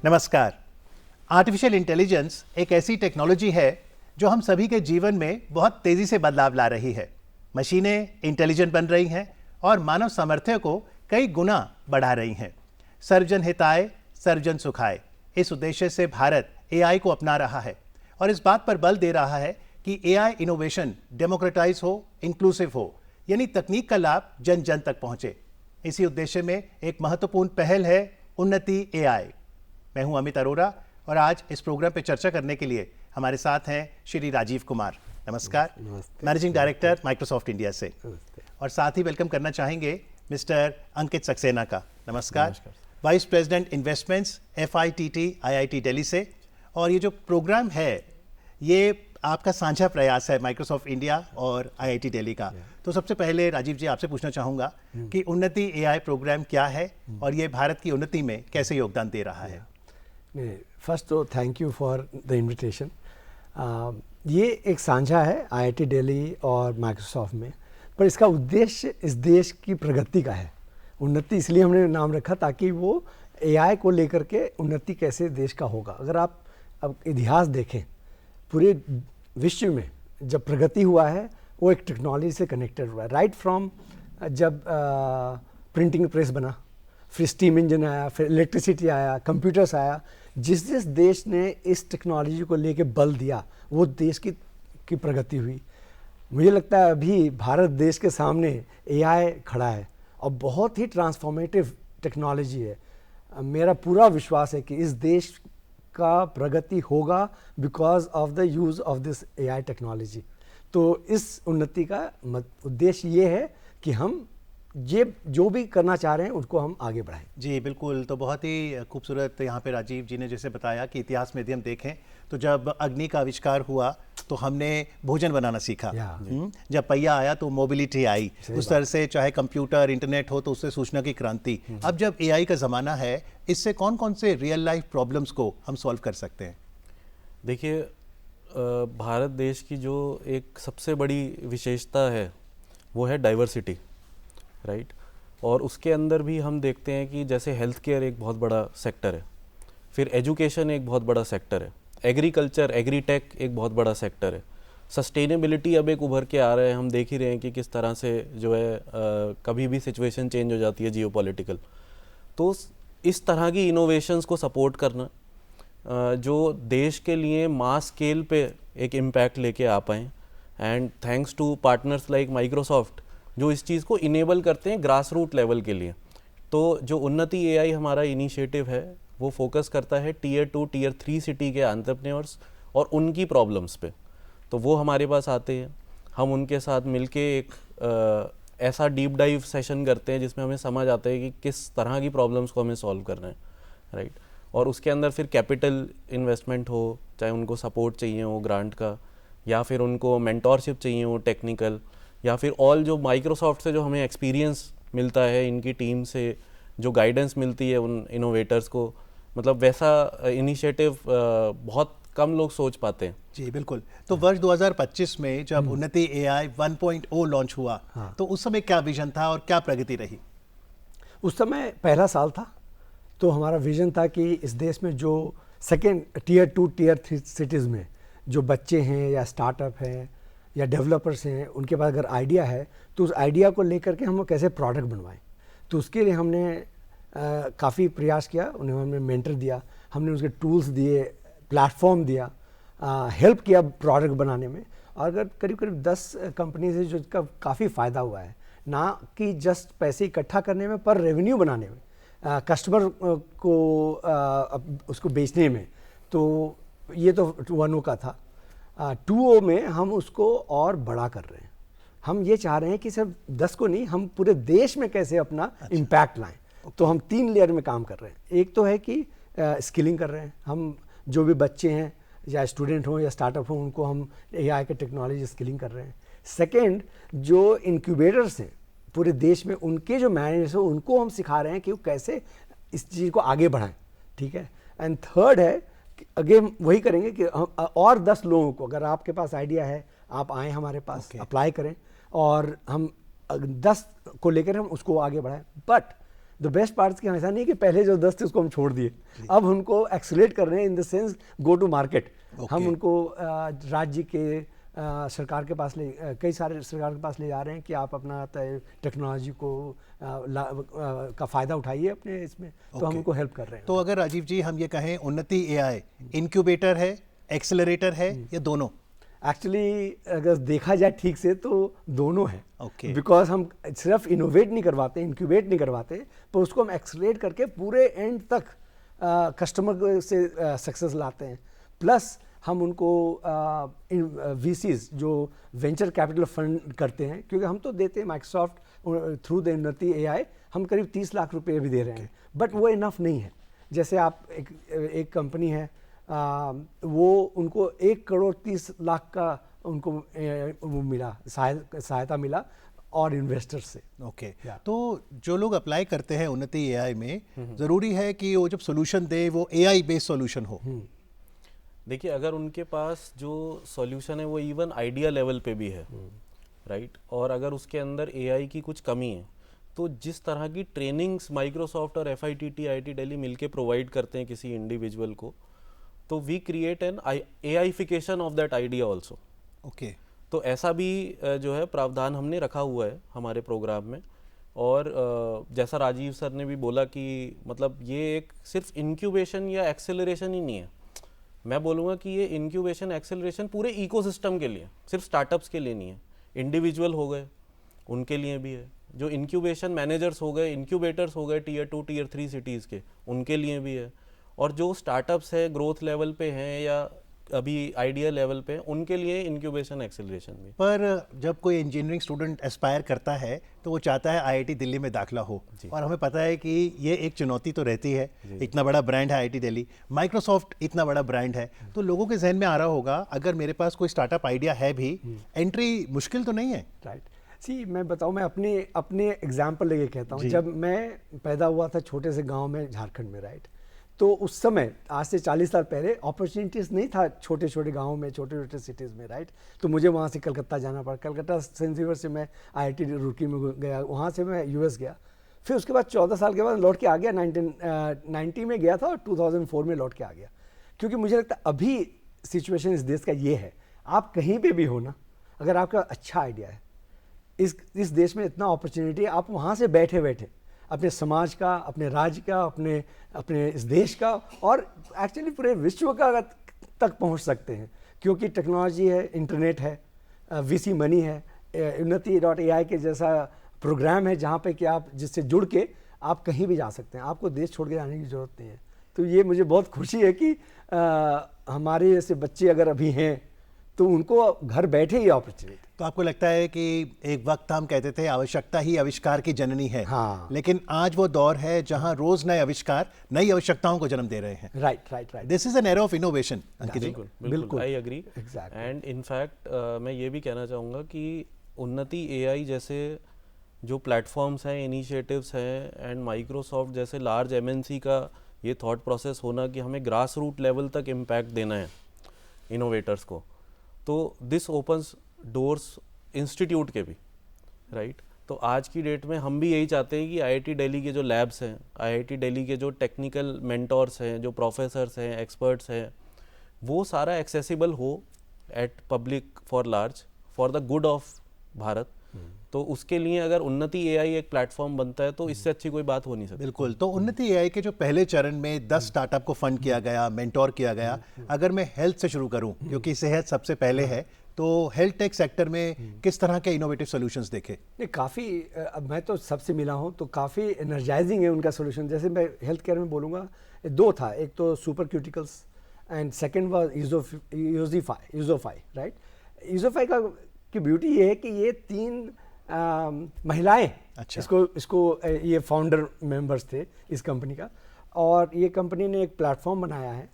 नमस्कार। Artificial intelligence एक ऐसी टेक्नोलॉजी है जो हम सभी के जीवन में बहुत तेज़ी से बदलाव ला रही है। मशीनें इंटेलिजेंट बन रही हैं और मानव सामर्थ्य को कई गुना बढ़ा रही हैं। सर्वजन हिताय सर्वजन सुखाय, इस उद्देश्य से भारत एआई को अपना रहा है और इस बात पर बल दे रहा है कि एआई इनोवेशन डेमोक्रेटाइज हो, इंक्लूसिव हो, यानी तकनीक का लाभ जन जन तक पहुंचे। इसी उद्देश्य में एक महत्वपूर्ण पहल है उन्नति एआई। मैं हूं अमित अरोरा और आज इस प्रोग्राम पर चर्चा करने के लिए हमारे साथ हैं श्री राजीव कुमार। नमस्कार। मैनेजिंग डायरेक्टर माइक्रोसॉफ्ट इंडिया से। और साथ ही वेलकम करना चाहेंगे मिस्टर अंकित सक्सेना का। नमस्कार। Vice president investments FITT IIT Delhi से। और ये जो प्रोग्राम है ये आपका साझा प्रयास है माइक्रोसॉफ्ट इंडिया और IIT दिल्ली का। तो सबसे पहले राजीव जी आपसे पूछना चाहूँगा कि उन्नति एआई प्रोग्राम क्या है और ये भारत की उन्नति में कैसे योगदान दे रहा है? फर्स्ट तो thank you for the invitation. ये एक साझा है IIT दिल्ली और माइक्रोसॉफ्ट में, पर इसका उद्देश्य इस देश की प्रगति का है। उन्नति इसलिए हमने नाम रखा ताकि वो AI को लेकर के उन्नति कैसे देश का होगा। अगर आप अब इतिहास देखें, पूरे विश्व में जब प्रगति हुआ है वो एक टेक्नोलॉजी से कनेक्टेड हुआ है। राइट फ्रॉम जब प्रिंटिंग प्रेस बना, फिर स्टीम इंजन आया, फिर इलेक्ट्रिसिटी आया, कंप्यूटर्स आया। जिस जिस देश ने इस टेक्नोलॉजी को लेके बल दिया वो देश की प्रगति हुई। मुझे लगता है अभी भारत देश के सामने AI खड़ा है और बहुत ही ट्रांसफॉर्मेटिव टेक्नोलॉजी है। मेरा पूरा विश्वास है कि इस देश का प्रगति होगा because of the use of this AI technology. तो इस उन्नति का उद्देश्य ये है कि हम ये जो भी करना चाह रहे हैं उनको हम आगे बढ़ाएं। जी बिल्कुल। तो बहुत ही खूबसूरत यहाँ पे राजीव जी ने जैसे बताया कि इतिहास में यदि हम देखें तो जब अग्नि का आविष्कार हुआ तो हमने भोजन बनाना सीखा। जब पहिया आया तो मोबिलिटी आई। उस तरह से चाहे कंप्यूटर इंटरनेट हो तो उससे सूचना की क्रांति। अब जब AI का ज़माना है, इससे कौन कौन से रियल लाइफ प्रॉब्लम्स को हम सॉल्व कर सकते हैं? देखिए, भारत देश की जो एक सबसे बड़ी विशेषता है वो है डाइवर्सिटी, राइट। और उसके अंदर भी हम देखते हैं कि जैसे हेल्थ केयर एक बहुत बड़ा सेक्टर है, फिर एजुकेशन एक बहुत बड़ा सेक्टर है, एग्रीकल्चर एग्रीटेक एक बहुत बड़ा सेक्टर है, सस्टेनेबिलिटी अब एक उभर के आ रहा है। हम देख ही रहे हैं कि किस तरह से जो है कभी भी सिचुएशन चेंज हो जाती है जियोपॉलिटिकल। तो इस तरह की इनोवेशंस को सपोर्ट करना जो देश के लिए मास स्केल पे एक इम्पैक्ट लेके आ पाएँ, and thanks to partners like Microsoft जो इस चीज़ को इनेबल करते हैं ग्रास रूट लेवल के लिए। तो जो उन्नति AI हमारा इनिशिएटिव है वो फोकस करता है Tier 2 Tier 3 सिटी के एंटरप्रेन्योर्स और उनकी प्रॉब्लम्स पे। तो वो हमारे पास आते हैं, हम उनके साथ मिलके एक ऐसा डीप डाइव सेशन करते हैं जिसमें हमें समझ आता है कि किस तरह की प्रॉब्लम्स को हमें सॉल्व करना है, राइट। और उसके अंदर फिर कैपिटल इन्वेस्टमेंट हो, चाहे उनको सपोर्ट चाहिए हो ग्रांट का, या फिर उनको मेंटोरशिप चाहिए हो टेक्निकल, या फिर ऑल जो माइक्रोसॉफ्ट से जो हमें एक्सपीरियंस मिलता है, इनकी टीम से जो गाइडेंस मिलती है उन इनोवेटर्स को, मतलब वैसा इनिशिएटिव बहुत कम लोग सोच पाते हैं। जी बिल्कुल। तो वर्ष 2025 में जब उन्नति AI 1.0 लॉन्च हुआ तो उस समय क्या विजन था और क्या प्रगति रही? उस समय पहला साल था, तो हमारा विजन था कि इस देश में जो सेकेंड Tier 2 Tier 3 सिटीज़ में जो बच्चे हैं या स्टार्टअप हैं या डेवलपर्स हैं, उनके पास अगर आइडिया है तो उस आइडिया को लेकर के हम कैसे प्रोडक्ट बनवाएं। तो उसके लिए हमने काफ़ी प्रयास किया, उन्हें हमने मेंटर दिया, हमने उसके टूल्स दिए, प्लेटफॉर्म दिया, हेल्प किया प्रोडक्ट बनाने में। और अगर करीब करीब 10 कंपनी से जो का काफ़ी फ़ायदा हुआ है, ना कि जस्ट पैसे इकट्ठा करने में पर रेवेन्यू बनाने में, कस्टमर को उसको बेचने में। तो ये तो 1O का था। 2O में हम उसको और बड़ा कर रहे हैं। हम ये चाह रहे हैं कि सिर्फ 10 को नहीं, हम पूरे देश में कैसे अपना इम्पैक्ट लाएं। तो हम 3 लेयर में काम कर रहे हैं। एक तो है कि स्किलिंग कर रहे हैं, हम जो भी बच्चे हैं या स्टूडेंट हों या स्टार्टअप हों उनको हम AI के टेक्नोलॉजी स्किलिंग कर रहे हैं। सेकेंड, जो इंक्यूबेटर्स हैं पूरे देश में, उनके जो मैनेजर्स हैं उनको हम सिखा रहे हैं कि वो कैसे इस चीज़ को आगे बढ़ाएं, ठीक है। एंड थर्ड है अगेन वही करेंगे कि हम और 10 लोगों को, अगर आपके पास आइडिया है आप आएँ हमारे पास, अप्लाई करें और हम 10 को लेकर हम उसको आगे बढ़ाएं। बट द बेस्ट पार्ट कि ऐसा नहीं कि पहले जो 10 थे उसको हम छोड़ दिए, अब उनको एक्सीलरेट कर रहे हैं in the sense go to market. हम उनको राज्य के सरकार के पास कई सारे सरकार के पास ले जा रहे हैं कि आप अपना टेक्नोलॉजी को का फ़ायदा उठाइए अपने इसमें, तो हम उनको हेल्प कर रहे हैं। तो अगर राजीव जी हम ये कहें उन्नति एआई इनक्यूबेटर है, एक्सेलरेटर है, या दोनों? एक्चुअली अगर देखा जाए ठीक से तो दोनों हैं। Okay. बिकॉज हम सिर्फ इनोवेट नहीं करवाते, इंक्यूबेट नहीं करवाते, पर उसको हम एक्सलेट करके पूरे एंड तक कस्टमर से सक्सेस लाते हैं। प्लस हम उनको वीसीज जो वेंचर कैपिटल फंड करते हैं, क्योंकि हम तो देते हैं माइक्रोसॉफ्ट थ्रू द उन्नति एआई हम करीब 30 लाख रुपए भी दे रहे हैं, बट वो इनफ नहीं है। जैसे आप एक कंपनी है वो उनको 1 करोड़ 30 लाख का उनको वो मिला, सहायता मिला और इन्वेस्टर से। ओके तो जो लोग अप्लाई करते हैं उन्नति एआई में, ज़रूरी है कि वो जब सोल्यूशन दे वो एआई बेस्ड सोल्यूशन हो? देखिए, अगर उनके पास जो सॉल्यूशन है वो इवन आइडिया लेवल पे भी है, राइट, और अगर उसके अंदर एआई की कुछ कमी है, तो जिस तरह की ट्रेनिंग्स माइक्रोसॉफ्ट और FITT IIT दिल्ली मिलके प्रोवाइड करते हैं किसी इंडिविजुअल को, तो we create an AIfication of that idea also. Okay, तो ऐसा भी जो है प्रावधान हमने रखा हुआ है हमारे प्रोग्राम में। और जैसा राजीव सर ने भी बोला कि मतलब ये एक सिर्फ इंक्यूबेशन या एक्सेलरेशन ही नहीं है, मैं बोलूँगा कि ये इंक्यूबेशन एक्सेलरेशन पूरे इकोसिस्टम के लिए, सिर्फ स्टार्टअप्स के लिए नहीं है। इंडिविजुअल हो गए उनके लिए भी है, जो इंक्यूबेशन मैनेजर्स हो गए, इंक्यूबेटर्स हो गए Tier 2 Tier 3 सिटीज़ के, उनके लिए भी है, और जो स्टार्टअप्स है ग्रोथ लेवल पे हैं या अभी आइडिया लेवल पे, उनके लिए इंक्यूबेशन एक्सेलरेशन भी। पर जब कोई इंजीनियरिंग स्टूडेंट एस्पायर करता है तो वो चाहता है IIT दिल्ली में दाखला हो, और हमें पता है कि ये एक चुनौती तो रहती है, इतना बड़ा ब्रांड है IIT दिल्ली, माइक्रोसॉफ्ट इतना बड़ा ब्रांड है, तो लोगों के जहन में आ रहा होगा अगर मेरे पास कोई स्टार्टअप आइडिया है भी, एंट्री मुश्किल तो नहीं है? राइट, सी मैं बताऊँ, मैं अपने एग्जाम्पल लेके कहता हूँ। जब मैं पैदा हुआ था छोटे से गाँव में झारखंड में, राइट, तो उस समय आज से 40 साल पहले अपॉर्चुनिटीज़ नहीं था छोटे छोटे गाँव में, छोटे छोटे सिटीज़ में, राइट। तो मुझे वहाँ से कलकत्ता जाना पड़ा, कलकत्ता सेंट ज़ेवियर से मैं IIT रुड़की में गया, वहाँ से मैं US गया, फिर उसके बाद 14 साल के बाद लौट के आ गया, 1990 में गया था और 2004 में लौट के आ गया। क्योंकि मुझे लगता है अभी सिचुएशन इस देश का ये है, आप कहीं पर भी हो ना, अगर आपका अच्छा आइडिया है, इस देश में इतना अपॉर्चुनिटी है, आप वहाँ से बैठे बैठे अपने समाज का, अपने राज्य का, अपने इस देश का और एक्चुअली पूरे विश्व का तक पहुंच सकते हैं। क्योंकि टेक्नोलॉजी है, इंटरनेट है, VC मनी है, उन्नति.ai के जैसा प्रोग्राम है जहां पे कि आप जिससे जुड़ के आप कहीं भी जा सकते हैं, आपको देश छोड़ के जाने की ज़रूरत नहीं है। तो ये मुझे बहुत खुशी है कि हमारे जैसे बच्चे अगर अभी हैं तो उनको घर बैठे ही अपॉर्चुनिटी। तो आपको लगता है कि एक वक्त हम कहते थे आवश्यकता ही आविष्कार की जननी है, हाँ, लेकिन आज वो दौर है जहां रोज नए आविष्कार नई आवश्यकताओं को जन्म दे रहे हैं। Right. This is an era of innovation. बिल्कुल, आई एग्री, एंड इनफैक्ट मैं ये भी कहना चाहूँगा कि उन्नति AI जैसे जो प्लेटफॉर्म्स हैं, इनिशिएटिव्स हैं, एंड माइक्रोसॉफ्ट जैसे लार्ज MNC का ये थॉट प्रोसेस होना कि हमें ग्रास रूट लेवल तक इम्पैक्ट देना है इनोवेटर्स को, तो दिस ओपन्स डोर्स इंस्टीट्यूट के भी, राइट। तो आज की डेट में हम भी यही चाहते हैं कि IIT दिल्ली के जो लैब्स हैं, IIT दिल्ली के जो टेक्निकल मेंटोर्स हैं, जो प्रोफेसर्स हैं, एक्सपर्ट्स हैं, वो सारा एक्सेसिबल हो eight public for large, for the good of Bharat. तो उसके लिए अगर उन्नति AI एक प्लेटफॉर्म बनता है तो इससे अच्छी कोई बात हो नहीं सकती। बिल्कुल। तो उन्नति AI के जो पहले चरण में 10 स्टार्टअप को फंड किया गया, मेंटोर किया गया, अगर मैं हेल्थ से शुरू करूं क्योंकि सेहत सबसे पहले है, तो हेल्थ टेक सेक्टर में किस तरह के इनोवेटिव सॉल्यूशंस देखे? नहीं, काफ़ी, मैं तो सबसे मिला हूँ तो काफ़ी एनर्जाइजिंग है उनका सॉल्यूशन। जैसे मैं हेल्थ केयर में बोलूँगा, 2 था, एक तो super cuticles and second was यूजोफाई, राइट। यूजोफाई का की ब्यूटी ये है कि ये 3 महिलाएं, अच्छा, इसको ये फाउंडर मेंबर्स थे इस कंपनी का, और ये कंपनी ने एक प्लेटफॉर्म बनाया है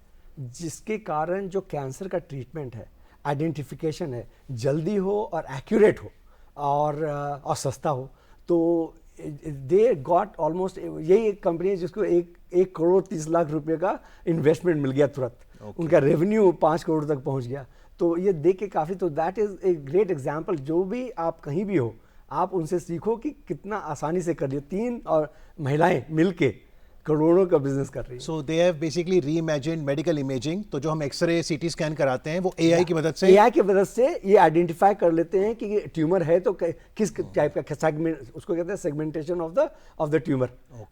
जिसके कारण जो कैंसर का ट्रीटमेंट है, आइडेंटिफिकेशन है, जल्दी हो और एक्यूरेट हो और सस्ता हो। तो दे गॉट ऑलमोस्ट, यही एक कंपनी है जिसको 1 करोड़ 30 लाख रुपए का इन्वेस्टमेंट मिल गया तुरंत, उनका रेवेन्यू 5 करोड़ तक पहुंच गया। तो ये देख के काफ़ी, तो that is a great example. जो भी आप कहीं भी हो, आप उनसे सीखो कि कितना आसानी से कर लिया। 3 और महिलाएं मिलके करोड़ों का बिजनेस कर रही है। So they have basically reimagined medical imaging. तो जो हम एक्सरे सीटी स्कैन कराते हैं वो एआई की मदद से, एआई की मदद से ये आइडेंटिफाई कर लेते हैं कि ट्यूमर है तो किस टाइप का सेगमेंट, उसको कहते हैं सेगमेंटेशन ऑफ द ट्यूमर।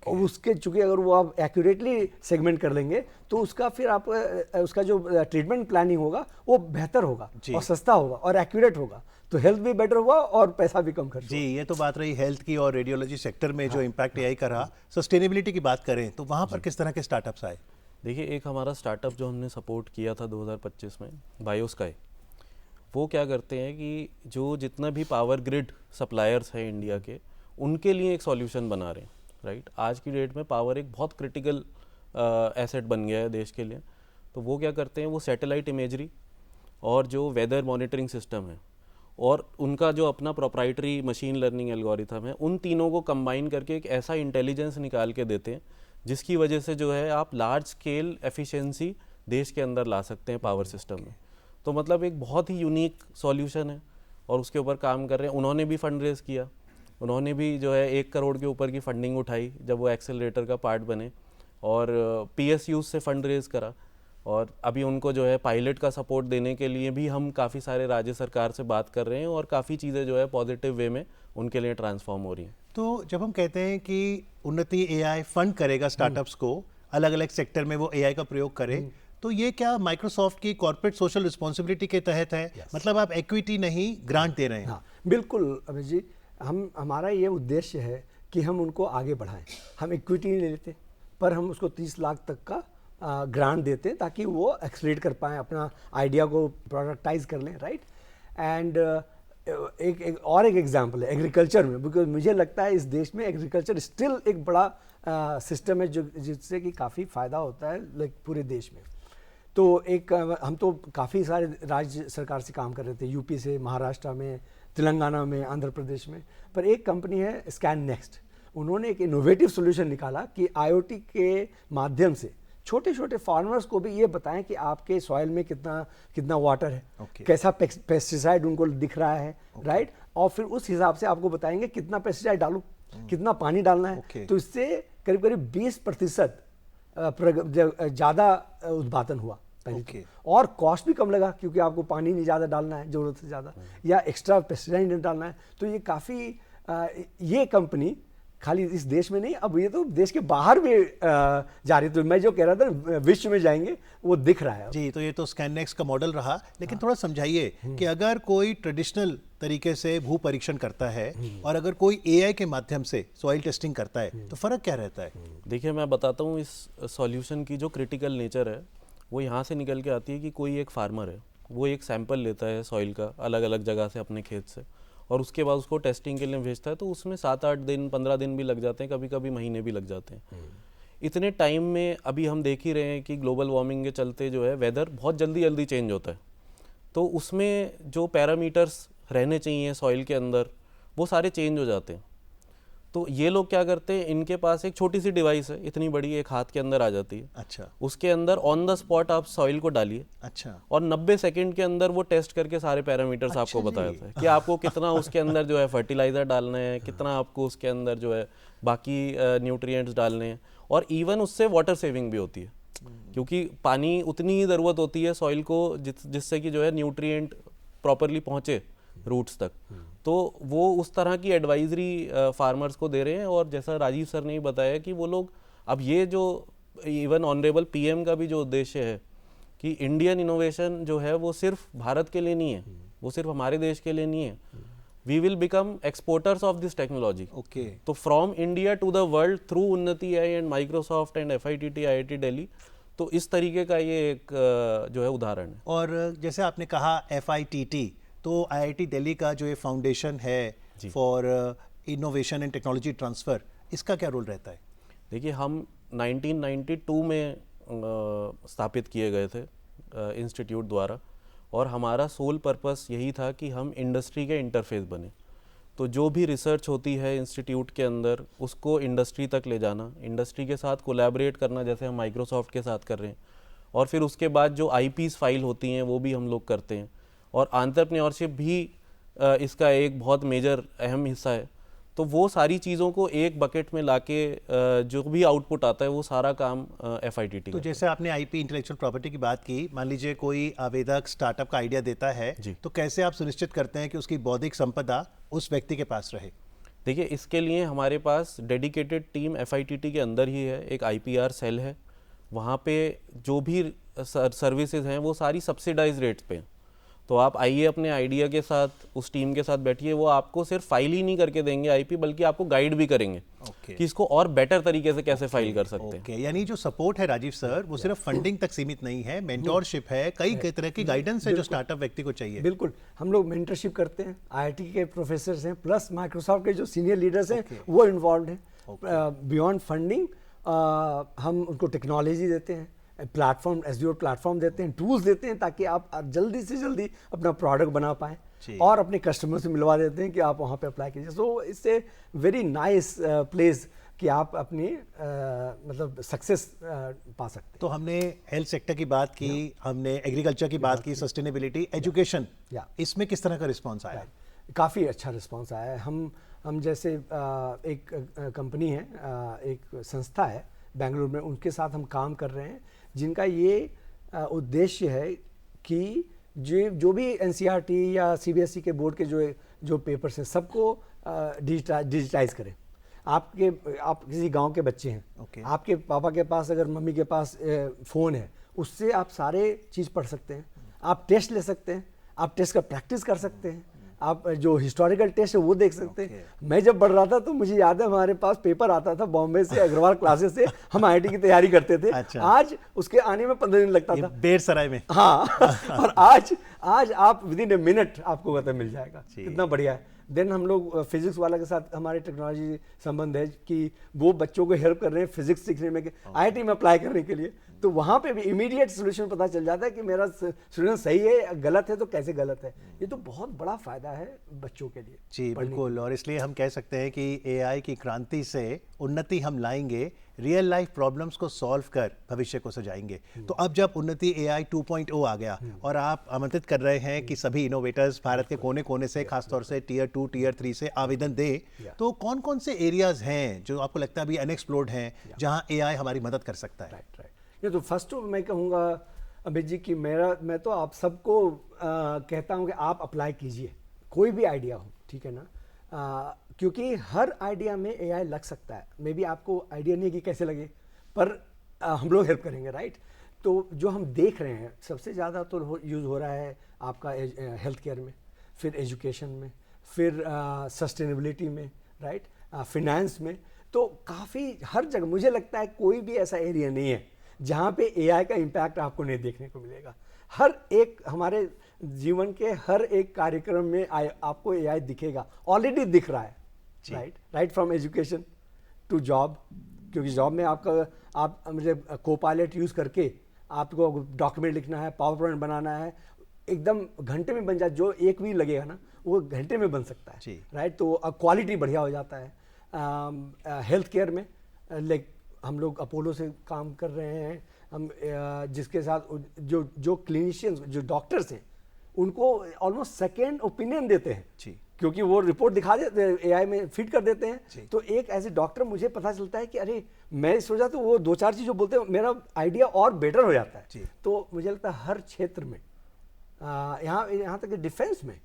और उसके चूंकि अगर वो आप एक्यूरेटली सेगमेंट कर लेंगे तो उसका फिर आप उसका जो ट्रीटमेंट प्लानिंग होगा वो बेहतर होगा और सस्ता होगा और एक्यूरेट होगा, तो हेल्थ भी बेटर हुआ और पैसा भी कम खर्च। जी, ये तो बात रही हेल्थ की और रेडियोलॉजी सेक्टर में जो इम्पैक्ट एआई का रहा। सस्टेनेबिलिटी की बात करें तो वहाँ पर किस तरह के स्टार्टअप्स आए? देखिए, एक हमारा स्टार्टअप जो हमने सपोर्ट किया था 2025 में, बायोस्काई, वो क्या करते हैं कि जो जितना भी पावर ग्रिड सप्लायर्स हैं इंडिया के, उनके लिए एक सॉल्यूशन बना रहे हैं, राइट। आज की डेट में पावर एक बहुत क्रिटिकल एसेट बन गया है देश के लिए। तो वो क्या करते हैं, वो सैटेलाइट इमेजरी और जो वेदर मॉनिटरिंग सिस्टम है और उनका जो अपना प्रोप्राइटरी मशीन लर्निंग एल्गोरिथम है, उन तीनों को कंबाइन करके एक ऐसा इंटेलिजेंस निकाल के देते हैं जिसकी वजह से जो है आप लार्ज स्केल एफिशिएंसी देश के अंदर ला सकते हैं पावर सिस्टम में। तो मतलब एक बहुत ही यूनिक सॉल्यूशन है और उसके ऊपर काम कर रहे हैं। उन्होंने भी फंड रेज किया, उन्होंने भी जो है 1 करोड़ के ऊपर की फंडिंग उठाई जब वो एक्सेलरेटर का पार्ट बने, और PSUs से फंड रेज करा। और अभी उनको जो है पायलट का सपोर्ट देने के लिए भी हम काफ़ी सारे राज्य सरकार से बात कर रहे हैं और काफ़ी चीज़ें जो है पॉजिटिव वे में उनके लिए ट्रांसफॉर्म हो रही हैं। तो जब हम कहते हैं कि उन्नति एआई फंड करेगा स्टार्टअप्स को, अलग अलग सेक्टर में वो एआई का प्रयोग करे, तो ये क्या माइक्रोसॉफ्ट की कॉर्पोरेट सोशल रिस्पॉन्सिबिलिटी के तहत है? मतलब आप इक्विटी नहीं ग्रांट दे रहे हैं? हाँ बिल्कुल अमित जी, हमारा ये उद्देश्य है कि हम उनको आगे बढ़ाएं। हम इक्विटी नहीं लेते, पर हम उसको 30 लाख तक का ग्रांट देते हैं ताकि वो एक्सलेट कर पाएँ, अपना आइडिया को प्रोडक्टाइज कर लें, राइट। एंड एक और एक एग्जांपल है एग्रीकल्चर में, बिकॉज मुझे लगता है इस देश में एग्रीकल्चर स्टिल एक बड़ा सिस्टम है जो जिससे कि काफ़ी फ़ायदा होता है लाइक पूरे देश में। तो एक हम तो काफ़ी सारे राज्य सरकार से काम कर रहे थे, यूपी से, महाराष्ट्र में, तेलंगाना में, आंध्र प्रदेश में। पर एक कंपनी है स्कैन नेक्स्ट, उन्होंने एक इनोवेटिव सोल्यूशन निकाला कि IoT के माध्यम से छोटे छोटे फार्मर्स को भी ये बताएं कि आपके सॉइल में कितना वाटर है, कैसा पेस्टिसाइड उनको दिख रहा है, राइट। और फिर उस हिसाब से आपको बताएंगे कितना पेस्टिसाइड डालूं, कितना पानी डालना है। तो इससे करीब करीब 20% ज़्यादा उत्पादन हुआ पहले। और कॉस्ट भी कम लगा क्योंकि आपको पानी नहीं ज़्यादा डालना है ज़रूरत से ज़्यादा, या एक्स्ट्रा पेस्टिसाइड नहीं डालना है। तो ये काफ़ी ये कंपनी खाली इस देश में नहीं, अब ये तो देश के बाहर भी जा रही। तो मैं जो कह रहा था विश्व में जाएंगे वो दिख रहा है जी। तो ये तो स्कैननेक्स का मॉडल रहा, लेकिन थोड़ा समझाइए कि अगर कोई ट्रेडिशनल तरीके से भू परीक्षण करता है और अगर कोई एआई के माध्यम से सॉइल टेस्टिंग करता है तो फर्क क्या रहता है? देखिए, मैं बताता हूँ, इस सॉल्यूशन की जो क्रिटिकल नेचर है वो यहाँ से निकल के आती है कि कोई एक फार्मर है, वो एक सैंपल लेता है सॉइल का अलग अलग जगह से अपने खेत से, और उसके बाद उसको टेस्टिंग के लिए भेजता है। तो उसमें 7-8 दिन 15 दिन भी लग जाते हैं, कभी कभी महीने भी लग जाते हैं। इतने टाइम में अभी हम देख ही रहे हैं कि ग्लोबल वार्मिंग के चलते जो है वेदर बहुत जल्दी जल्दी चेंज होता है। तो उसमें जो पैरामीटर्स रहने चाहिए सॉइल के अंदर वो सारे चेंज हो जाते हैं। तो ये लोग क्या करते हैं, इनके पास एक छोटी सी डिवाइस है, इतनी बड़ी, एक हाथ के अंदर आ जाती है। अच्छा। उसके अंदर ऑन द स्पॉट आप सॉइल को डालिए। अच्छा। और 90 सेकंड के अंदर वो टेस्ट करके सारे पैरामीटर्स आपको बताता है कि आपको कितना उसके अंदर जो है फर्टिलाइजर डालना है, कितना आपको उसके अंदर जो है बाकी न्यूट्रिएंट्स डालने हैं। और इवन उससे वाटर सेविंग भी होती है, क्योंकि पानी उतनी ही ज़रूरत होती है सॉइल को जिससे कि जो है न्यूट्रिएंट प्रॉपरली पहुँचे रूट्स तक। तो वो उस तरह की एडवाइजरी फार्मर्स को दे रहे हैं। और जैसा राजीव सर ने ही बताया कि वो लोग अब ये जो इवन ऑनरेबल PM का भी जो उद्देश्य है कि इंडियन इनोवेशन जो है वो सिर्फ भारत के लिए नहीं है, वो सिर्फ हमारे देश के लिए नहीं है। We will become exporters of this technology. तो from India to the world through Unnati AI and Microsoft and FITT IIT Delhi. तो इस तरीके का ये एक जो है उदाहरण है। और जैसे आपने कहा FITT, तो IIT दिल्ली का जो ये फाउंडेशन है for innovation and technology transfer, इसका क्या रोल रहता है? देखिए, हम 1992 में स्थापित किए गए थे इंस्टीट्यूट द्वारा, और हमारा सोल पर्पस यही था कि हम इंडस्ट्री के इंटरफेस बने। तो जो भी रिसर्च होती है इंस्टीट्यूट के अंदर उसको इंडस्ट्री तक ले जाना, इंडस्ट्री के साथ कोलैबोरेट करना, जैसे हम माइक्रोसॉफ्ट के साथ कर रहे हैं। और फिर उसके बाद जो IPs फाइल होती हैं वो भी हम लोग करते हैं। और एंटरप्रेन्योरशिप भी इसका एक बहुत मेजर अहम हिस्सा है। तो वो सारी चीज़ों को एक बकेट में लाके जो भी आउटपुट आता है वो सारा काम FITT तो जैसे आपने आईपी इंटेलेक्चुअल प्रॉपर्टी की बात की, मान लीजिए कोई आवेदक स्टार्टअप का आइडिया देता है, तो कैसे आप सुनिश्चित करते हैं कि उसकी बौद्धिक संपदा उस व्यक्ति के पास रहे? देखिए, इसके लिए हमारे पास डेडिकेटेड टीम FITT के अंदर ही है, एक IPR सेल है। वहाँ पे जो भी सर्विसेज हैं वो सारी सब्सिडाइज रेट्स पे हैं। तो आप आइए अपने आइडिया के साथ, उस टीम के साथ बैठिए, वो आपको सिर्फ फाइल ही नहीं करके देंगे आईपी, बल्कि आपको गाइड भी करेंगे कि इसको और बेटर तरीके से कैसे फाइल कर सकते हैं। यानी जो सपोर्ट है राजीव सर, वो सिर्फ फंडिंग तक सीमित नहीं है, मेंटोरशिप है, कई तरह की गाइडेंस है जो स्टार्टअप व्यक्ति को चाहिए। बिल्कुल, हम लोग मेंटरशिप करते हैं, IIT के प्रोफेसर हैं, प्लस माइक्रोसॉफ्ट के जो सीनियर लीडर्स हैं वो इन्वॉल्व हैं। बियॉन्ड फंडिंग हम उनको टेक्नोलॉजी देते हैं, प्लेटफॉर्म, एज़्योर प्लेटफॉर्म देते हैं, टूल्स देते हैं, ताकि आप जल्दी से जल्दी अपना प्रोडक्ट बना पाएँ और अपने कस्टमर से मिलवा देते हैं कि आप वहाँ पे अप्लाई कीजिए। So it's a very nice place कि आप अपनी मतलब सक्सेस पा सकते हैं। तो हमने हेल्थ सेक्टर की बात की, हमने एग्रीकल्चर की बात की, सस्टेनेबिलिटी, एजुकेशन, इसमें किस तरह का रिस्पॉन्स आया? काफ़ी अच्छा रिस्पॉन्स आया है। हम जैसे एक कंपनी है, एक संस्था है बेंगलुरु में, उनके साथ हम काम कर रहे हैं, जिनका ये उद्देश्य है कि जो भी NCERT या CBSE के बोर्ड के जो पेपर्स हैं सबको डिजिटाइज करें। आप किसी गांव के बच्चे हैं, आपके पापा के पास अगर मम्मी के पास फ़ोन है, उससे आप सारे चीज़ पढ़ सकते हैं, आप टेस्ट ले सकते हैं, आप टेस्ट का प्रैक्टिस कर सकते हैं, आप जो हिस्टोरिकल टेस्ट है वो देख सकते हैं। मैं जब पढ़ रहा था तो मुझे याद है हमारे पास पेपर आता था बॉम्बे से, अग्रवाल क्लासेस से, हम IIT की तैयारी करते थे। आज उसके आने में 15 दिन लगता था बेरसराय में। हाँ और आज आप विदिन ए मिनट आपको पता मिल जाएगा, कितना बढ़िया है। देन हम लोग फिजिक्स वाला के साथ हमारे टेक्नोलॉजी संबंध है कि वो बच्चों को हेल्प कर रहे हैं फिजिक्स सीखने में, IIT में अप्लाई करने के लिए। तो वहाँ पे भी इमीडिएट सोल्यूशन पता चल जाता है कि मेरा सोल्यूशन सही है, गलत है तो कैसे गलत है। ये तो बहुत बड़ा फायदा है बच्चों के लिए। जी बिल्कुल, और इसलिए हम कह सकते हैं कि AI की क्रांति से उन्नति हम लाएंगे, रियल लाइफ प्रॉब्लम्स को सॉल्व कर भविष्य को सजाएंगे। तो अब जब उन्नति AI 2.0 आ गया और आप आमंत्रित कर रहे हैं कि सभी इनोवेटर्स भारत के कोने कोने से, खासतौर से Tier 2 Tier 3 से आवेदन दें, तो कौन कौन से एरियाज हैं जो आपको लगता है अभी अनएक्सप्लोर्ड हैं, जहां AI हमारी मदद कर सकता है? राइट। ये तो फर्स्ट तो मैं कहूँगा अमित जी कि मैं तो आप सबको कहता हूँ कि आप अप्लाई कीजिए, कोई भी आइडिया हो, ठीक है ना, क्योंकि हर आइडिया में AI लग सकता है। मे बी आपको आइडिया नहीं कि कैसे लगे, पर हम लोग हेल्प करेंगे, राइट। तो जो हम देख रहे हैं सबसे ज़्यादा तो यूज़ हो रहा है आपका हेल्थ केयर में, फिर एजुकेशन में, फिर सस्टेनेबिलिटी में, राइट, फिनेंस में। तो काफ़ी हर जगह मुझे लगता है कोई भी ऐसा एरिया नहीं है जहाँ पे AI का इम्पैक्ट आपको नहीं देखने को मिलेगा। हर एक हमारे जीवन के हर एक कार्यक्रम में आपको AI दिखेगा, ऑलरेडी दिख रहा है, right from education to job, क्योंकि जॉब में आप मुझे कोपायलट यूज़ करके आपको डॉक्यूमेंट लिखना है, पावर पॉइंट बनाना है, एकदम घंटे में बन जाए। जो एक भी लगेगा ना वो घंटे में बन सकता है, राइट। तो क्वालिटी बढ़िया हो जाता है। हेल्थ केयर में लाइक हम लोग अपोलो से काम कर रहे हैं, हम जिसके साथ जो क्लिनिशियंस, जो डॉक्टर्स हैं, उनको ऑलमोस्ट सेकेंड ओपिनियन देते हैं, क्योंकि वो रिपोर्ट दिखा देते हैं, AI में फिट कर देते हैं। तो एक ऐसे डॉक्टर मुझे पता चलता है कि अरे मैं सोचा तो वो 2-4 चीज़ जो बोलते हैं मेरा आइडिया और बेटर हो जाता है। तो मुझे लगता है हर क्षेत्र में, यहाँ तक कि डिफेंस में,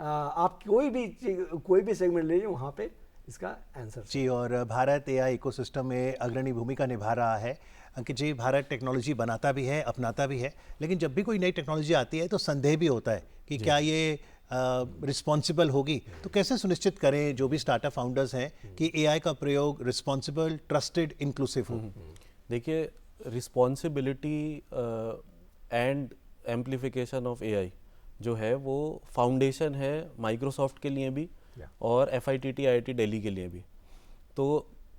आप कोई भी सेगमेंट ले लीजिए, वहाँ पे इसका आंसर। जी, और भारत AI इकोसिस्टम में अग्रणी भूमिका निभा रहा है। अंकित जी, भारत टेक्नोलॉजी बनाता भी है, अपनाता भी है, लेकिन जब भी कोई नई टेक्नोलॉजी आती है तो संदेह भी होता है कि क्या ये रिस्पॉन्सिबल होगी। तो कैसे सुनिश्चित करें जो भी स्टार्टअप फाउंडर्स हैं कि AI का प्रयोग रिस्पॉन्सिबल, ट्रस्टेड, इंक्लूसिव हो? देखिए, responsibility and amplification of AI जो है वो फाउंडेशन है माइक्रोसॉफ्ट के लिए भी और FITT IIT दिल्ली के लिए भी। तो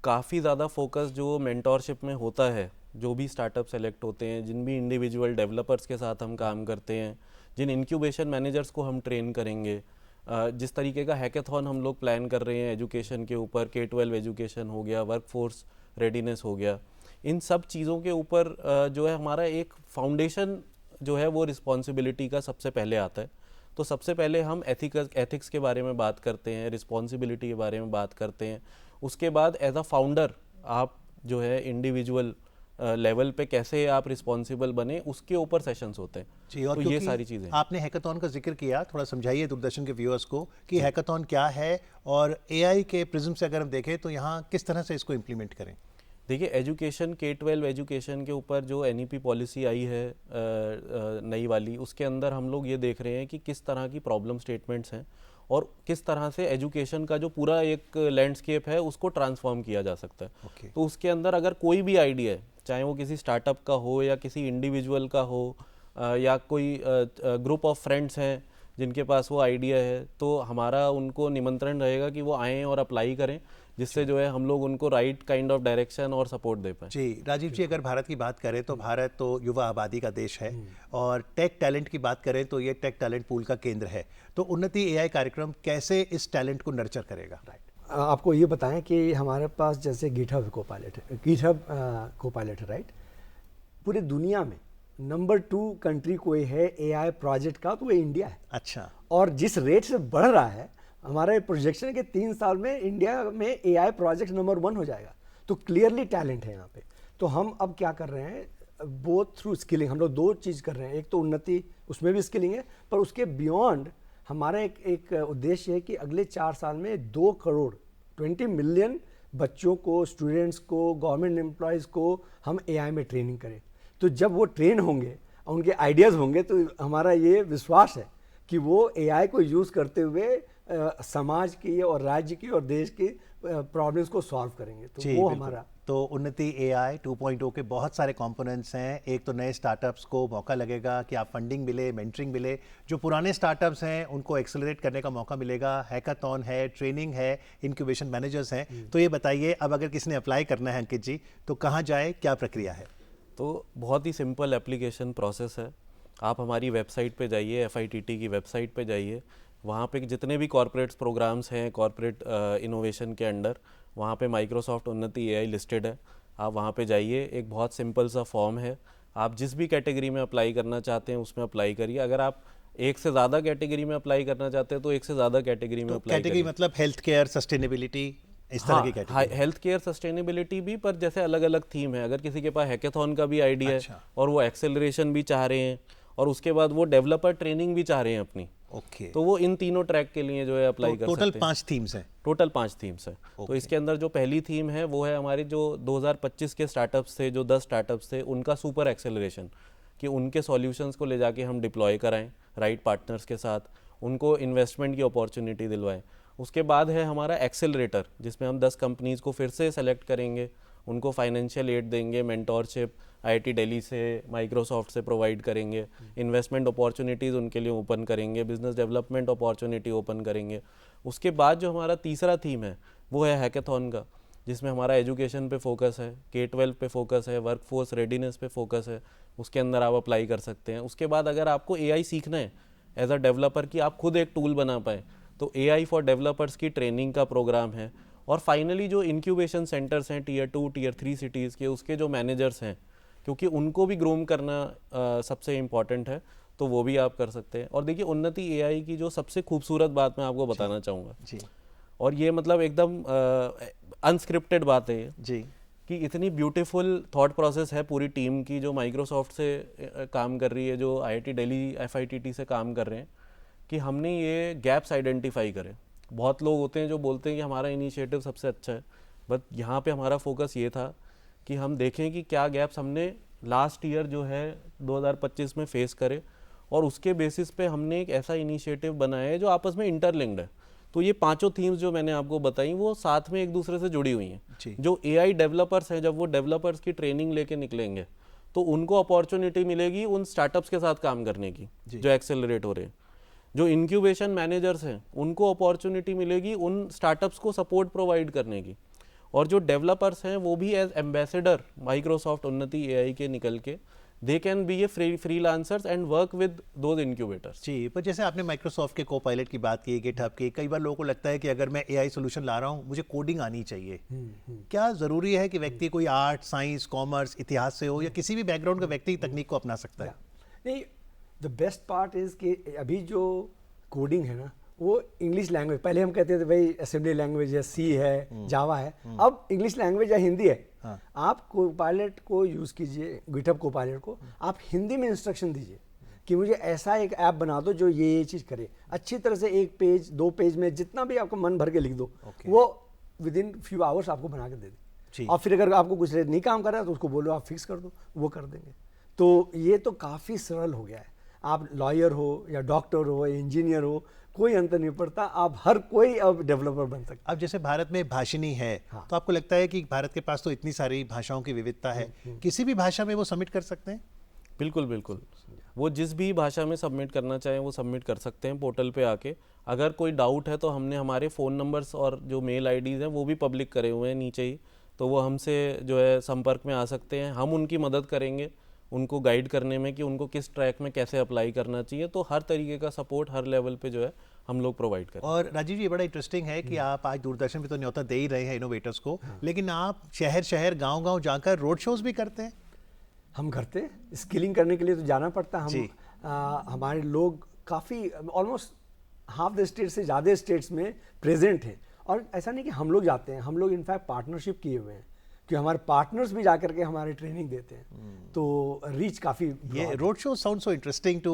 काफ़ी ज़्यादा फोकस जो मेंटोरशिप में होता है, जो भी स्टार्टअप सेलेक्ट होते हैं, जिन भी इंडिविजुअल डेवलपर्स के साथ हम काम करते हैं, जिन इंक्यूबेशन मैनेजर्स को हम ट्रेन करेंगे, जिस तरीके का हैकेथॉन हम लोग प्लान कर रहे हैं एजुकेशन के ऊपर, K-12 एजुकेशन हो गया, वर्कफोर्स रेडीनेस हो गया, इन सब चीज़ों के ऊपर जो है हमारा एक फाउंडेशन जो है वो रिस्पॉन्सिबिलिटी का सबसे पहले आता है। तो सबसे पहले हम एथिक्स के बारे में बात करते हैं, रिस्पॉन्सिबिलिटी के बारे में बात करते हैं। उसके बाद एज अ फाउंडर आप जो है इंडिविजुअल लेवल पे कैसे आप रिस्पॉन्सिबल बने, उसके ऊपर सेशंस होते हैं। जी, और तो ये सारी चीज़ें आपने हैकाथॉन का जिक्र किया, थोड़ा समझाइए दूरदर्शन के व्यूअर्स को कि हैकाथॉन क्या है और एआई के प्रिज्म से अगर हम देखें तो यहाँ किस तरह से इसको इम्प्लीमेंट करें। देखिए, एजुकेशन K-12 एजुकेशन के ऊपर जो NEP पॉलिसी आई है नई वाली, उसके अंदर हम लोग ये देख रहे हैं कि किस तरह की प्रॉब्लम स्टेटमेंट्स हैं और किस तरह से एजुकेशन का जो पूरा एक लैंडस्केप है उसको ट्रांसफॉर्म किया जा सकता है। तो उसके अंदर अगर कोई भी आइडिया है, चाहे वो किसी स्टार्टअप का हो या किसी इंडिविजुअल का हो या कोई ग्रुप ऑफ फ्रेंड्स हैं जिनके पास वो आइडिया है, तो हमारा उनको निमंत्रण रहेगा कि वो आएँ और अप्लाई करें, जिससे जो है हम लोग उनको राइट काइंड ऑफ डायरेक्शन और सपोर्ट दे पाएँ। जी, राजीव जी, अगर भारत की बात करें तो भारत तो युवा आबादी का देश है और टेक टैलेंट की बात करें तो ये टेक टैलेंट पूल का केंद्र है। तो उन्नति एआई कार्यक्रम कैसे इस टैलेंट को नर्चर करेगा? आपको ये बताएं कि हमारे पास जैसे गिटहब कोपायलट है, राइट? पूरी दुनिया में नंबर 2 कंट्री कोई है एआई प्रोजेक्ट का, तो वो इंडिया है। अच्छा। और जिस रेट से बढ़ रहा है, हमारे प्रोजेक्शन के 3 साल में इंडिया में एआई प्रोजेक्ट नंबर 1 हो जाएगा। तो क्लियरली टैलेंट है यहाँ पे। तो हम अब क्या कर रहे हैं, बोथ थ्रू स्किलिंग हम लोग 2 चीज़ कर रहे हैं। एक तो उन्नति, उसमें भी स्किलिंग है, पर उसके बियॉन्ड हमारा एक उद्देश्य है कि अगले 4 साल में 2 करोड़ 20 मिलियन बच्चों को, स्टूडेंट्स को, गवर्नमेंट एम्प्लॉयज़ को हम एआई में ट्रेनिंग करें। तो जब वो ट्रेन होंगे, उनके आइडियाज़ होंगे, तो हमारा ये विश्वास है कि वो एआई को यूज़ करते हुए समाज की और राज्य की और देश की प्रॉब्लम्स को सॉल्व करेंगे। तो वो हमारा तो उन्नति एआई 2.0 के बहुत सारे कंपोनेंट्स हैं। एक तो नए स्टार्टअप्स को मौका लगेगा कि आप फंडिंग मिले, मेंटरिंग मिले, जो पुराने स्टार्टअप्स हैं उनको एक्सेलरेट करने का मौका मिलेगा, हैकाथॉन है, ट्रेनिंग है, इंक्यूबेशन मैनेजर्स हैं। तो ये बताइए, अब अगर किसी ने अप्लाई करना है अंकित जी, तो कहाँ जाए, क्या प्रक्रिया है? तो बहुत ही सिंपल एप्लीकेशन प्रोसेस है। आप हमारी वेबसाइट पे जाइए, FITT की वेबसाइट पे जाइए, वहाँ पे जितने भी कॉर्पोरेट्स प्रोग्राम्स हैं कॉर्पोरेट इनोवेशन के अंडर, वहाँ पे माइक्रोसॉफ्ट उन्नति एआई लिस्टेड है। आप वहाँ पे जाइए, एक बहुत सिंपल सा फॉर्म है, आप जिस भी कैटेगरी में अप्लाई करना चाहते हैं उसमें अप्लाई करिए। अगर आप एक से ज़्यादा कैटेगरी में अप्लाई करना चाहते हैं तो एक से ज़्यादा कैटेगरी में अप्लाई कैटेगरी मतलब हेल्थ केयर, सस्टेनेबिलिटी, इस तरह की कैटेगरी? हेल्थ केयर, सस्टेनेबिलिटी भी, पर जैसे अलग अलग थीम है। अगर किसी के पास हैकाथॉन का भी आइडिया है और वो एक्सेलरेशन भी चाह रहे हैं और उसके बाद वो डेवलपर ट्रेनिंग भी चाह रहे हैं अपनी, तो वो इन तीनों ट्रैक के लिए जो है अप्लाई कर सकते हैं। टोटल 5 थीम्स हैं? टोटल 5 थीम्स हैं। तो इसके अंदर जो पहली थीम है वो है हमारे जो 2025 के स्टार्टअप्स थे, जो 10 स्टार्टअप्स थे, उनका सुपर एक्सेलरेशन, कि उनके सॉल्यूशंस को ले जाके हम डिप्लॉय कराएं राइट पार्टनर्स के साथ, उनको इन्वेस्टमेंट की अपॉर्चुनिटी दिलवाएं। उसके बाद है हमारा एक्सेलरेटर, जिसमें हम 10 कंपनीज़ को फिर से सेलेक्ट करेंगे, उनको फाइनेंशियल एड देंगे, मेंटोरशिप IIT दिल्ली से, माइक्रोसॉफ्ट से प्रोवाइड करेंगे, इन्वेस्टमेंट अपॉर्चुनिटीज़ उनके लिए ओपन करेंगे, बिजनेस डेवलपमेंट अपॉर्चुनिटी ओपन करेंगे। उसके बाद जो हमारा तीसरा थीम है वो है हैकाथॉन का, जिसमें हमारा एजुकेशन पे फोकस है, K-12 पे फोकस है, वर्कफोर्स रेडीनेस पे फोकस है। उसके अंदर आप अप्लाई कर सकते हैं। उसके बाद अगर आपको AI सीखना है एज अ डेवलपर, कि आप खुद एक टूल बना पाए, तो AI फॉर डेवलपर्स की ट्रेनिंग का प्रोग्राम है। और फाइनली जो इंक्यूबेशन सेंटर्स हैं Tier 2, Tier 3 सिटीज़ के, उसके जो मैनेजर्स हैं, क्योंकि उनको भी ग्रूम करना सबसे इम्पॉर्टेंट है, तो वो भी आप कर सकते हैं। और देखिए, उन्नति एआई की जो सबसे खूबसूरत बात मैं आपको बताना चाहूँगा जी, और ये मतलब एकदम अनस्क्रिप्टेड बात है ये जी, कि इतनी ब्यूटीफुल थॉट प्रोसेस है पूरी टीम की, जो माइक्रोसॉफ्ट से काम कर रही है, जो IIT दिल्ली FITT से काम कर रहे हैं, कि हमने ये गैप्स आइडेंटिफाई करें। बहुत लोग होते हैं जो बोलते हैं कि हमारा इनिशिएटिव सबसे अच्छा है, बट यहाँ पे हमारा फोकस ये था कि हम देखें कि क्या गैप्स हमने लास्ट ईयर जो है 2025 में फेस करे, और उसके बेसिस पे हमने एक ऐसा इनिशिएटिव बनाया है जो आपस में इंटरलिंक्ड है। तो ये 5 थीम्स जो मैंने आपको बताई वो साथ में एक दूसरे से जुड़ी हुई हैं। जो AI डेवलपर्स हैं, जब वो डेवलपर्स की ट्रेनिंग लेके निकलेंगे तो उनको अपॉर्चुनिटी मिलेगी उन स्टार्टअप्स के साथ काम करने की जो एक्सेलरेट हो रहे हैं। जो इंक्यूबेशन मैनेजर्स हैं उनको अपॉर्चुनिटी मिलेगी उन स्टार्टअप्स को सपोर्ट प्रोवाइड करने की। और जो डेवलपर्स हैं वो भी as ambassador Microsoft Unnati AI के निकल के they can be a freelancers and work with those incubators. जी, पर जैसे आपने माइक्रोसॉफ्ट के कोपायलट की बात की, गिटहब की, कई बार लोगों को लगता है कि अगर मैं एआई सोल्यूशन ला रहा हूँ मुझे कोडिंग आनी चाहिए। क्या ज़रूरी है कि व्यक्ति कोई आर्ट, साइंस, कॉमर्स, इतिहास से हो, या किसी भी बैकग्राउंड का व्यक्ति तकनीक को अपना सकता है? नहीं, द बेस्ट पार्ट इज़ कि अभी जो कोडिंग है ना, वो इंग्लिश लैंग्वेज, पहले हम कहते थे भाई असेंबली लैंग्वेज है, सी है, जावा है, अब इंग्लिश लैंग्वेज या हिंदी है। हाँ। आप कोपायलट को यूज़ कीजिए, गिटहब कोपायलट को, आप हिंदी में इंस्ट्रक्शन दीजिए कि मुझे ऐसा एक ऐप बना दो जो ये चीज़ करे, अच्छी तरह से 1 पेज 2 पेज में जितना भी आपको मन भर के लिख दो, वो विद इन फ्यू आवर्स आपको बना के दे दे। और फिर अगर आपको कुछ नहीं काम कर रहा है तो उसको बोलो आप फिक्स कर दो, वो कर देंगे। तो ये तो काफ़ी सरल हो गया है। आप लॉयर हो या डॉक्टर हो या इंजीनियर हो, कोई अंतर नहीं पड़ता, आप हर कोई अब डेवलपर बन सकता है। अब जैसे भारत में भाषिणी है, हाँ। तो आपको लगता है कि भारत के पास तो इतनी सारी भाषाओं की विविधता है, किसी भी भाषा में वो सबमिट कर सकते हैं? बिल्कुल बिल्कुल, वो जिस भी भाषा में सबमिट करना चाहें वो सबमिट कर सकते हैं पोर्टल पे आके। अगर कोई डाउट है तो हमने हमारे फ़ोन नंबर्स और जो मेल आईडीज़ हैं वो भी पब्लिक करे हुए हैं नीचे ही, तो वो हमसे जो है संपर्क में आ सकते हैं। हम उनकी मदद करेंगे उनको गाइड करने में कि उनको किस ट्रैक में कैसे अप्लाई करना चाहिए। तो हर तरीके का सपोर्ट हर लेवल पे जो है हम लोग प्रोवाइड करें। और राजीव जी, ये बड़ा इंटरेस्टिंग है कि आप आज दूरदर्शन पे तो न्योता दे ही रहे हैं इनोवेटर्स को, लेकिन आप शहर शहर गांव-गांव जाकर रोड शोज भी करते हैं। हम करते हैं, स्किलिंग करने के लिए तो जाना पड़ता है। जी। हमारे लोग काफ़ी ऑलमोस्ट हाफ द स्टेट से ज़्यादा स्टेट्स में प्रेजेंट हैं। और ऐसा नहीं कि हम लोग जाते हैं, हम लोग इनफैक्ट पार्टनरशिप किए हुए हैं कि हमारे पार्टनर्स भी जाकर के हमारे ट्रेनिंग देते हैं। तो रीच काफ़ी, ये road show sound so interesting to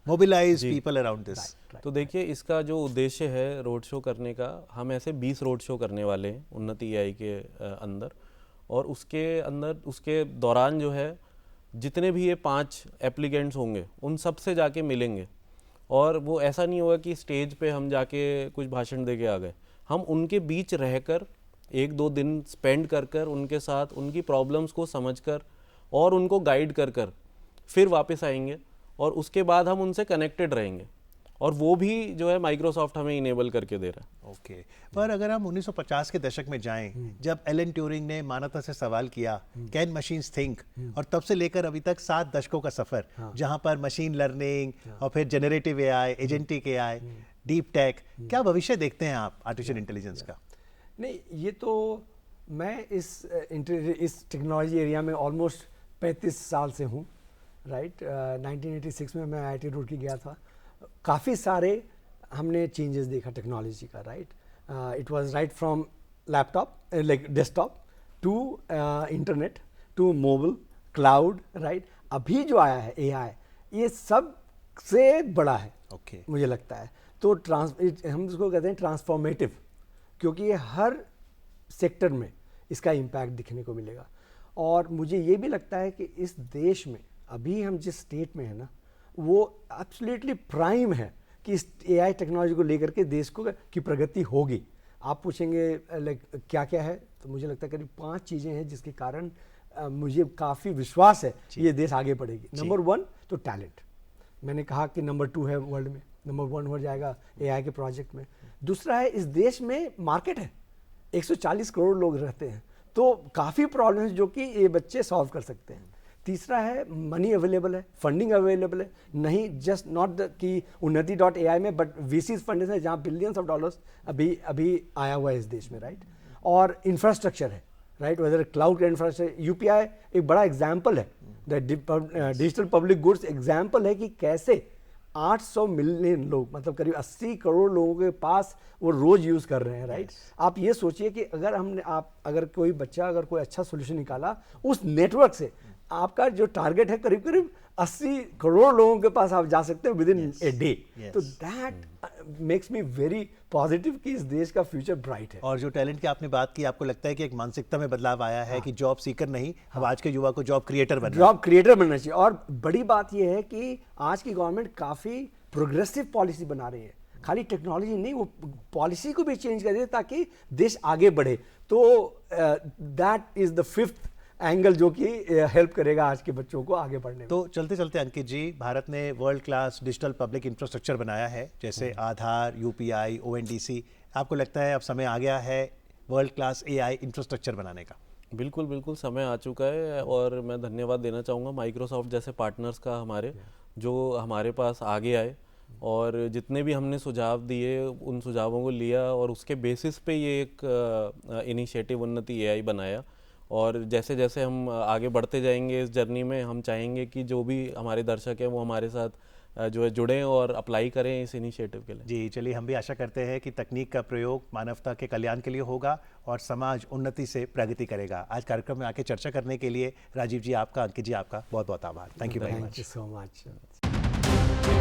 mobilise people around this. तो देखिए, इसका जो उद्देश्य है रोड शो करने का, हम ऐसे 20 रोड शो करने वाले हैं उन्नति एआई के अंदर। और उसके दौरान जो है जितने भी ये 5 एप्लीकेंट्स होंगे उन सब से जाके मिलेंगे। और वो ऐसा नहीं होगा कि स्टेज पे हम जाके कुछ भाषण दे के आ गए, हम उनके बीच रहकर 1-2 दिन स्पेंड कर उनके साथ उनकी प्रॉब्लम्स को समझकर और उनको गाइड कर फिर वापस आएंगे। और उसके बाद हम उनसे कनेक्टेड रहेंगे, और वो भी जो है माइक्रोसॉफ्ट हमें इनेबल करके दे रहा है। ओके। पर अगर हम 1950 के दशक में जाएं, जब एलन ट्यूरिंग ने मानवता से सवाल किया कैन मशीन्स थिंक, और तब से लेकर अभी तक 7 दशकों का सफर, जहां पर मशीन लर्निंग और फिर generative AI, agentic AI, deep tech, क्या भविष्य देखते हैं आप आर्टिफिशियल इंटेलिजेंस का? नहीं, ये तो मैं इस टेक्नोलॉजी एरिया में ऑलमोस्ट 35 साल से हूँ, राइट। 1986 में मैं IIT रुड़की गया था। काफ़ी सारे हमने चेंजेस देखा टेक्नोलॉजी का, right. It was right from laptop like desktop to internet to mobile cloud, right. अभी जो आया है AI, ये सबसे बड़ा है, ओके। मुझे लगता है। तो हम इसको कहते हैं ट्रांसफॉर्मेटिव, क्योंकि ये हर सेक्टर में इसका इम्पैक्ट दिखने को मिलेगा। और मुझे ये भी लगता है कि इस देश में अभी हम जिस स्टेट में है ना, वो एब्सोल्युटली प्राइम है कि इस AI टेक्नोलॉजी को लेकर के देश को की प्रगति होगी। आप पूछेंगे लाइक क्या क्या है, तो मुझे लगता है करीब 5 चीज़ें हैं जिसके कारण मुझे काफ़ी विश्वास है ये देश आगे बढ़ेगी। नंबर 1 तो टैलेंट, मैंने कहा कि नंबर 2 है वर्ल्ड में, नंबर 1 हो जाएगा AI के प्रोजेक्ट में। दूसरा है इस देश में मार्केट है, 140 करोड़ लोग रहते हैं, तो काफ़ी प्रॉब्लम्स जो कि ये बच्चे सॉल्व कर सकते हैं। तीसरा है मनी अवेलेबल है, फंडिंग अवेलेबल है, नहीं जस्ट नॉट कि unnati.ai में, बट VCs फंड है जहाँ बिलियंस ऑफ डॉलर्स अभी आया हुआ है इस देश में, राइट। और इंफ्रास्ट्रक्चर है, राइट, वेदर क्लाउड का इंफ्रास्ट्रक्चर। UPI एक बड़ा एग्जाम्पल है, डिजिटल पब्लिक गुड्स एग्जाम्पल है कि कैसे 800 मिलियन लोग, मतलब करीब 80 करोड़ लोगों के पास वो रोज यूज कर रहे हैं, राइट। आप ये सोचिए कि अगर कोई बच्चा अगर कोई अच्छा सोल्यूशन निकाला उस नेटवर्क से, आपका जो टारगेट है करीब करीब 80 करोड़ लोगों के पास आप जा सकते हो विद इन ए डे। तो that makes me very positive कि इस देश का फ्यूचर ब्राइट है। और जो टैलेंट की आपने बात की, आपको लगता है कि एक मानसिकता में बदलाव आया है कि जॉब सीकर नहीं, अब आज के युवा को जॉब क्रिएटर बनना चाहिए। और बड़ी बात यह है कि आज की गवर्नमेंट काफ़ी प्रोग्रेसिव पॉलिसी बना रही है, खाली टेक्नोलॉजी नहीं, वो पॉलिसी को भी चेंज कर रही है ताकि देश आगे बढ़े। तो that is the 5th angle जो कि हेल्प करेगा आज के बच्चों को आगे बढ़ने में। तो चलते चलते अंकित जी, भारत ने world class digital public infrastructure बनाया है, जैसे आधार, UPI, ONDC। आपको लगता है अब समय आ गया है वर्ल्ड क्लास AI इंफ्रास्ट्रक्चर बनाने का? बिल्कुल बिल्कुल समय आ चुका है, और मैं धन्यवाद देना चाहूँगा माइक्रोसॉफ्ट जैसे पार्टनर्स का हमारे, जो हमारे पास आगे आए और जितने भी हमने सुझाव दिए उन सुझावों को लिया, और उसके बेसिस पे ये एक इनिशिएटिव उन्नति AI बनाया। और जैसे जैसे हम आगे बढ़ते जाएंगे इस जर्नी में, हम चाहेंगे कि जो भी हमारे दर्शक हैं वो हमारे साथ जो है जुड़ें और अप्लाई करें इस इनिशिएटिव के लिए। जी चलिए, हम भी आशा करते हैं कि तकनीक का प्रयोग मानवता के कल्याण के लिए होगा और समाज उन्नति से प्रगति करेगा। आज कार्यक्रम में आके चर्चा करने के लिए राजीव जी आपका, अंकित जी आपका बहुत बहुत आभार। Thank you very thank much. You so much.